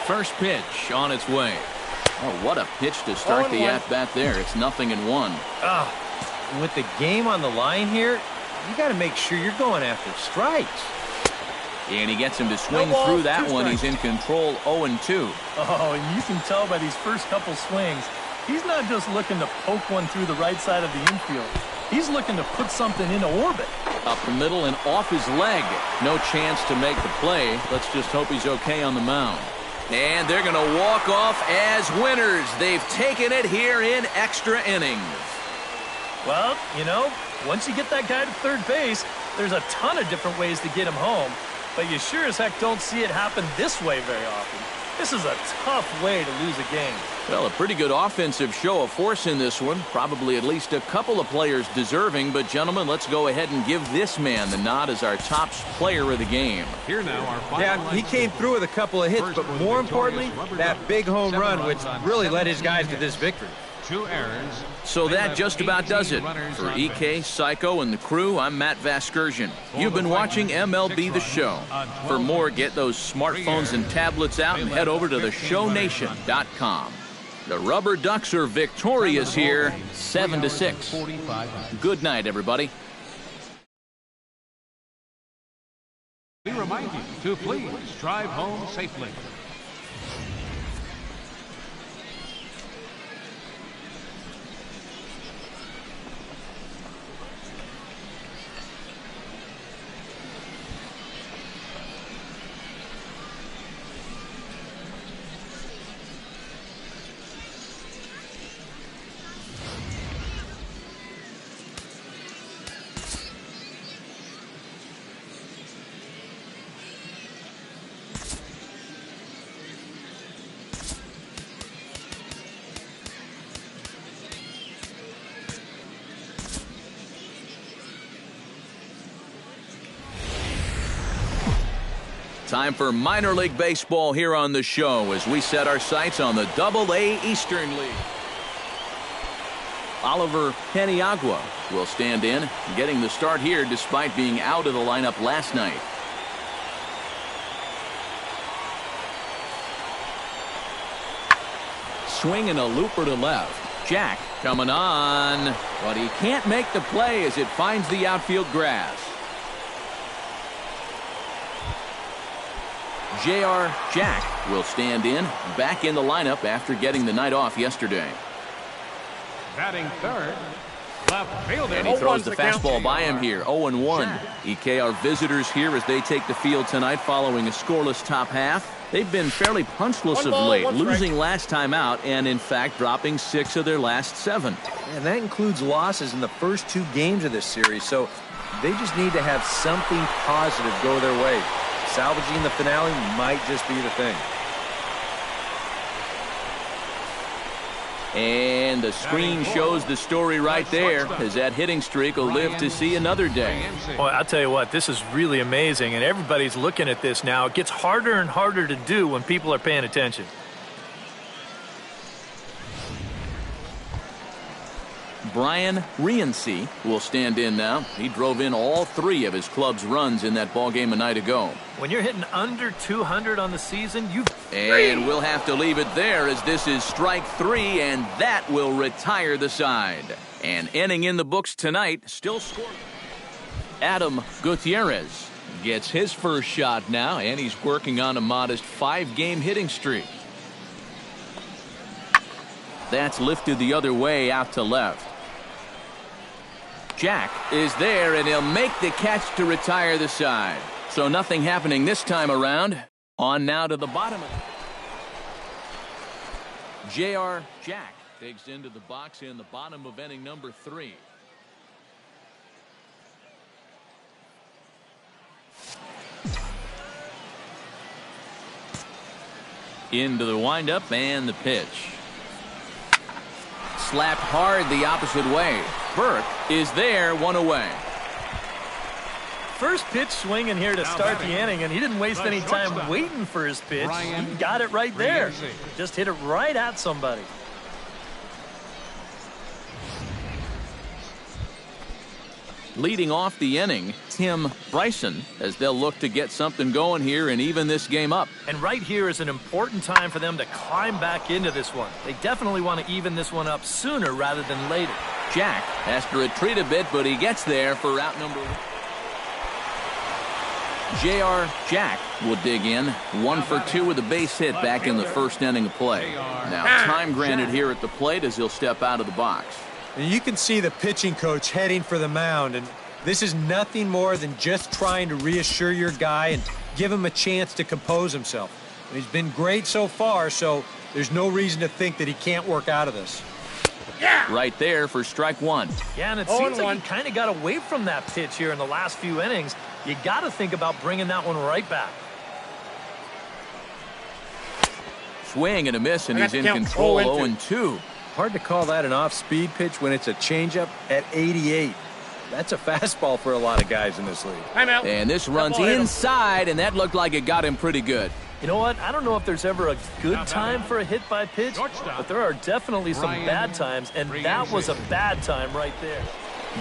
First pitch on its way. Oh, what a pitch to start the at-bat there. It's 0-1. With the game on the line here, you got to make sure you're going after strikes. And he gets him to swing through that one. He's in control, 0-2. Oh, and you can tell by these first couple swings, he's not just looking to poke one through the right side of the infield. He's looking to put something into orbit. Up the middle and off his leg. No chance to make the play. Let's just hope he's okay on the mound. And they're going to walk off as winners. They've taken it here in extra innings. Well, you know, once you get that guy to third base, there's a ton of different ways to get him home. But you sure as heck don't see it happen this way very often. This is a tough way to lose a game. Well, a pretty good offensive show of force in this one. Probably at least a couple of players deserving. But, gentlemen, let's go ahead and give this man the nod as our top player of the game. Here now, our final. Yeah, he came through with a couple of hits, but more importantly, that big home run, which really led his guys to this victory. 2 errors. So that just about does it. For EK, Psycho, and the crew, I'm Matt Vasgersian. You've been watching MLB The Show. For more, get those smartphones and tablets out and head over to theshownation.com. The Rubber Ducks are victorious here, 7-6. Good night, everybody. We remind you to please drive home safely. Time for minor league baseball here on the show as we set our sights on the Double-A Eastern League. Oliver Paniagua will stand in, getting the start here despite being out of the lineup last night. Swing and a looper to left. Jack coming on, but he can't make the play as it finds the outfield grass. J.R. Jack will stand in, back in the lineup after getting the night off yesterday. Batting third, left fielder. And he throws the fastball by him here, 0-1. EK are visitors here as they take the field tonight following a scoreless top half. They've been fairly punchless of late, losing last time out and, in fact, dropping 6 of their last 7. And that includes losses in the first 2 games of this series, so they just need to have something positive go their way. Salvaging the finale might just be the thing. And the screen shows the story right there as that hitting streak will live to see another day. Boy, I'll tell you what, this is really amazing, and everybody's looking at this now. It gets harder and harder to do when people are paying attention. Brian Rienzi will stand in now. He drove in all 3 of his club's runs in that ball game a night ago. When you're hitting under 200 on the season, And we'll have to leave it there as this is strike 3, and that will retire the side. An inning in the books tonight, still scoring. Adam Gutierrez gets his first shot now, and he's working on a modest 5-game hitting streak. That's lifted the other way out to left. Jack is there, and he'll make the catch to retire the side. So nothing happening this time around. On now to the bottom. J.R. Jack takes into the box in the bottom of inning number 3. Into the windup and the pitch. Slapped hard the opposite way. Burke is there, 1 away. First pitch swinging here to start the inning, and he didn't waste any time waiting for his pitch. He got it right there. Just hit it right at somebody. Leading off the inning, Tim Bryson, as they'll look to get something going here and even this game up. And right here is an important time for them to climb back into this one. They definitely want to even this one up sooner rather than later. Jack has to retreat a bit, but he gets there for out number 1. J.R. Jack will dig in, 1 for 2 with a base hit back in the first inning of play. Now time granted here at the plate as he'll step out of the box. And you can see the pitching coach heading for the mound, and this is nothing more than just trying to reassure your guy and give him a chance to compose himself. And he's been great so far, so there's no reason to think that he can't work out of this. Yeah. Right there for strike 1. Yeah, and it seems like he kind of got away from that pitch here in the last few innings. You got to think about bringing that one right back. Swing and a miss, and he's in control. 0-2. Hard to call that an off-speed pitch when it's a changeup at 88. That's a fastball for a lot of guys in this league. And this runs inside, and that looked like it got him pretty good. You know what? I don't know if there's ever a good time for a hit by pitch, but there are definitely some bad times, and that was a bad time right there.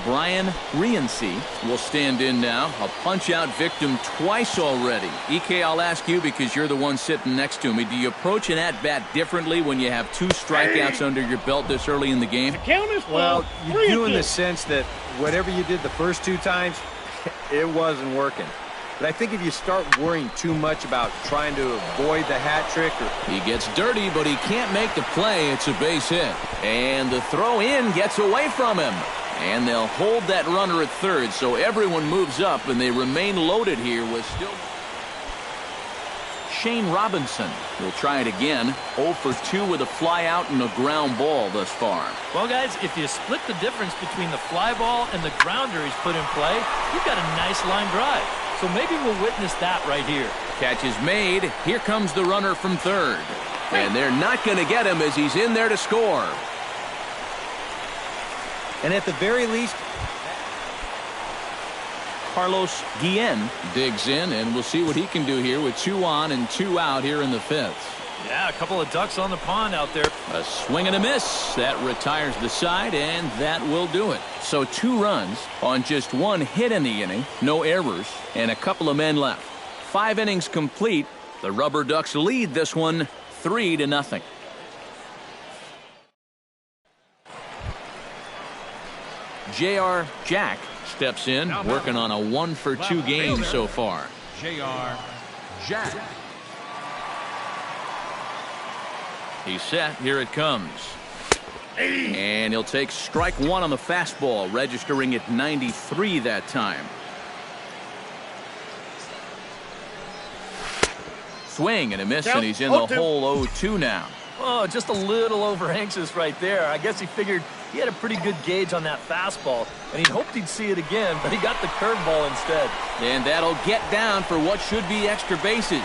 Brian Riency will stand in now. A punch-out victim twice already. EK, I'll ask you because you're the one sitting next to me. Do you approach an at-bat differently when you have 2 strikeouts under your belt this early in the game? Well, you do in the sense that whatever you did the first 2 times, it wasn't working. But I think if you start worrying too much about trying to avoid the hat trick He gets dirty, but he can't make the play. It's a base hit. And the throw in gets away from him. And they'll hold that runner at third, so everyone moves up, and they remain loaded here with still... Shane Robinson will try it again. 0 for 2 with a fly out and a ground ball thus far. Well, guys, if you split the difference between the fly ball and the grounder he's put in play, you've got a nice line drive. So maybe we'll witness that right here. Catch is made. Here comes the runner from third. And they're not going to get him as he's in there to score. And at the very least, Carlos Guillen digs in, and we'll see what he can do here with 2 on and 2 out here in the 5th. Yeah, a couple of ducks on the pond out there. A swing and a miss. That retires the side, and that will do it. So 2 runs on just 1 hit in the inning, no errors, and a couple of men left. 5 innings complete. The Rubber Ducks lead this one 3-0. J.R. Jack steps in, working on a 1 for 2 game so far. J.R. Jack. He's set. Here it comes. And he'll take strike 1 on the fastball, registering at 93 that time. Swing and a miss, and he's in the hole 0-2 now. Oh, just a little over anxious right there. I guess he figured he had a pretty good gauge on that fastball, and he hoped he'd see it again, but he got the curveball instead. And that'll get down for what should be extra bases.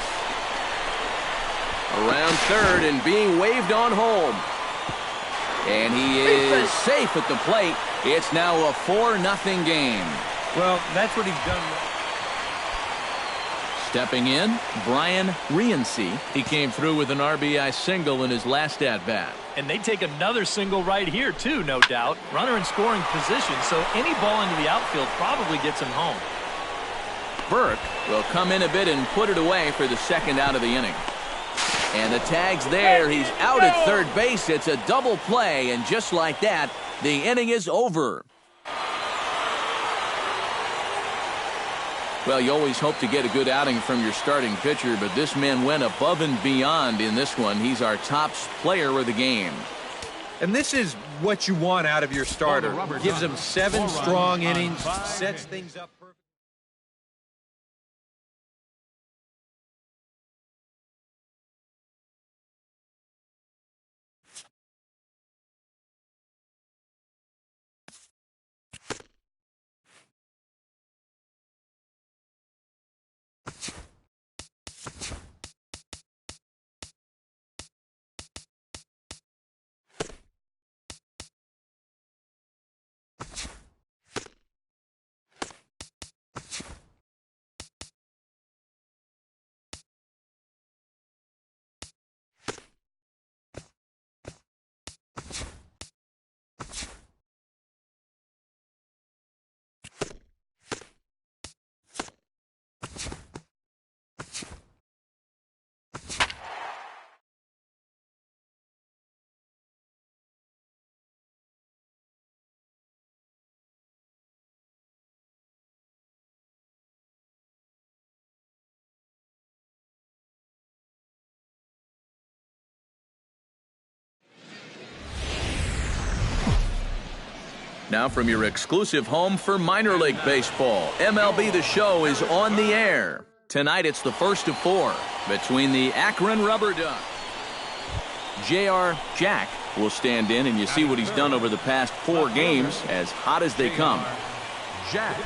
Around third and being waved on home. And he is safe at the plate. It's now a 4-0 game. well, that's what he's done. Stepping in, Brian Riency. He came through with an RBI single in his last at-bat. And they take another single right here, too, no doubt. Runner in scoring position, so any ball into the outfield probably gets him home. Burke will come in a bit and put it away for the 2nd out of the inning. And the tag's there. He's out at third base. It's a double play, and just like that, the inning is over. Well, you always hope to get a good outing from your starting pitcher, but this man went above and beyond in this one. He's our top player of the game. And this is what you want out of your starter. Gives them 7 strong innings, sets things up. Now from your exclusive home for minor league baseball, MLB The Show is on the air. Tonight it's the first of 4 between the Akron Rubber Ducks. J.R. Jack will stand in, and you see what he's done over the past 4 games, as hot as they come. Jack.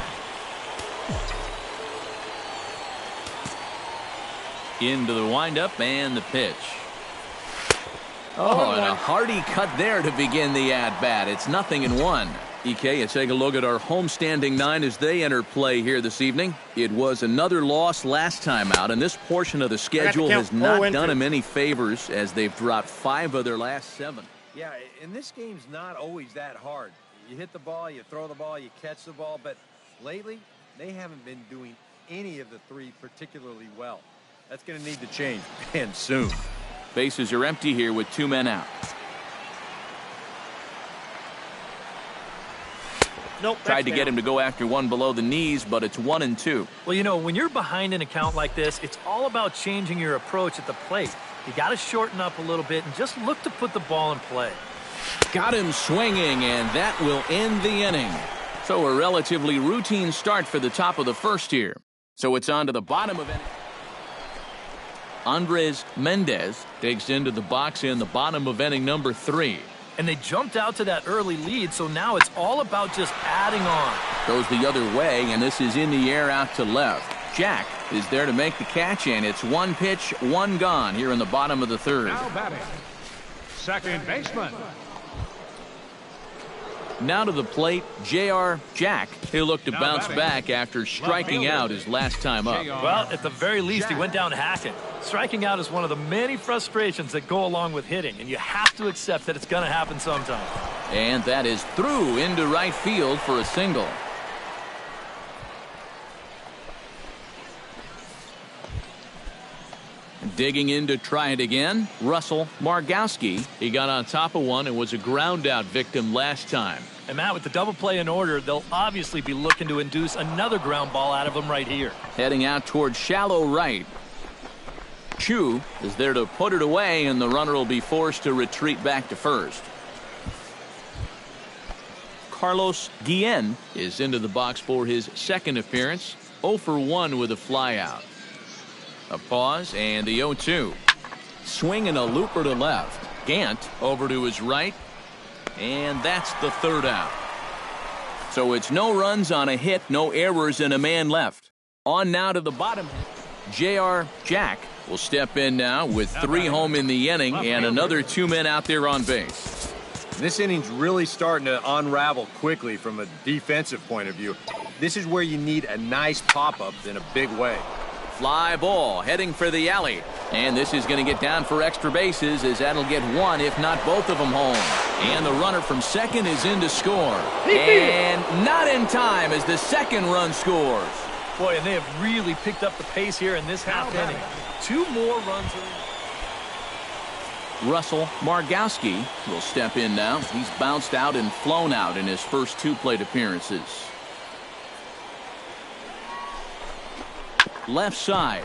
Into the windup and the pitch. Oh, and a hearty cut there to begin the at-bat. It's 0-1. EK, you take a look at our homestanding 9 as they enter play here this evening. It was another loss last time out, and this portion of the schedule has not done them any favors as they've dropped 5 of their last 7. Yeah, and this game's not always that hard. You hit the ball, you throw the ball, you catch the ball, but lately they haven't been doing any of the 3 particularly well. That's going to need to change, and soon. Bases are empty here with 2 men out. Nope. Tried to get him to go after one below the knees, but it's 1-2. Well, you know, when you're behind an account like this, it's all about changing your approach at the plate. You got to shorten up a little bit and just look to put the ball in play. Got him swinging, and that will end the inning. So a relatively routine start for the top of the first here. So it's on to the bottom of inning. Andres Mendez takes into the box in the bottom of inning number 3. And they jumped out to that early lead, so now it's all about just adding on. Goes the other way, and this is in the air out to left. Jack is there to make the catch, and it's 1 pitch, 1 gone here in the bottom of the 3rd. Now batting, second baseman. Now to the plate, J.R. Jack. He'll look to bounce back after striking out his last time up. Well, at the very least, he went down hacking. Striking out is one of the many frustrations that go along with hitting, and you have to accept that it's going to happen sometime. And that is through into right field for a single. Digging in to try it again, Russell Margowski. He got on top of one and was a ground out victim last time. And Matt, with the double play in order, they'll obviously be looking to induce another ground ball out of him right here. Heading out toward shallow right. Chu is there to put it away, and the runner will be forced to retreat back to first. Carlos Guillen is into the box for his 2nd appearance. 0 for 1 with a flyout. A pause and the 0-2. Swing and a looper to left. Gant over to his right. And that's the 3rd out. So it's no runs on a hit, no errors, and a man left. On now to the bottom. J.R. Jack will step in now with 3 home in the inning and another 2 men out there on base. This inning's really starting to unravel quickly from a defensive point of view. This is where you need a nice pop-up in a big way. Fly ball heading for the alley. And this is going to get down for extra bases, as that'll get 1, if not both of them home. And the runner from second is in to score. And not in time as the 2nd run scores. Boy, and they have really picked up the pace here in this half inning. 2 more runs. Russell Margowski will step in now. He's bounced out and flown out in his first 2 plate appearances. Left side.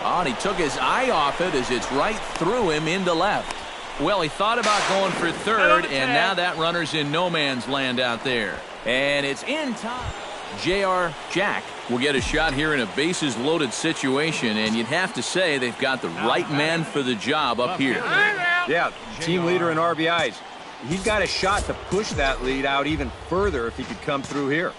Oh, and he took his eye off it as it's right through him into left. Well, he thought about going for 3rd, and now that runner's in no man's land out there. And it's in time. J.R. Jack will get a shot here in a bases-loaded situation, and you'd have to say they've got the right man for the job up here. Yeah, team leader in RBIs. He's got a shot to push that lead out even further if he could come through here.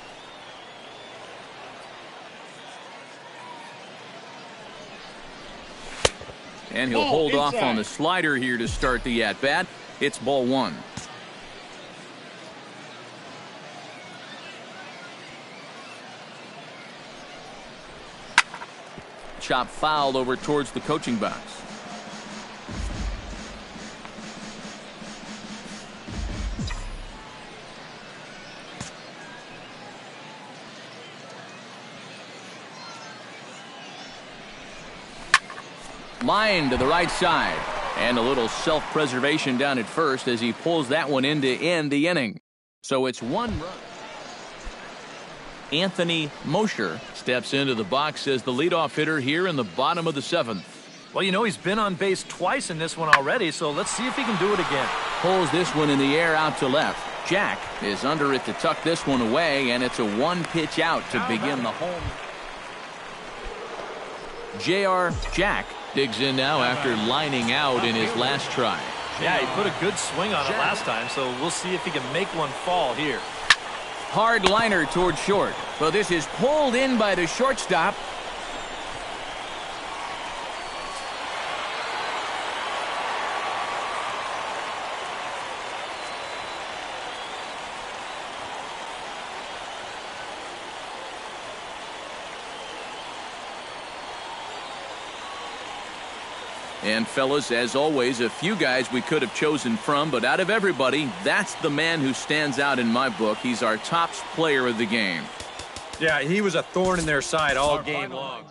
And he'll hold off on the slider here to start the at-bat. It's ball 1. Chop fouled over towards the coaching box. Line to the right side. And a little self-preservation down at first as he pulls that one in to end the inning. So it's 1 run. Anthony Mosher steps into the box as the leadoff hitter here in the bottom of the 7th. Well, you know, he's been on base twice in this one already, so let's see if he can do it again. Pulls this one in the air out to left. Jack is under it to tuck this one away, and it's a one-pitch out to begin the home. J.R. Jack digs in now after lining out in his last try. Yeah, he put a good swing on it last time, so we'll see if he can make one fall here. Hard liner toward short. Well, this is pulled in by the shortstop. And fellas, as always, a few guys we could have chosen from, but out of everybody, that's the man who stands out in my book. He's our top player of the game. Yeah, he was a thorn in their side all game long.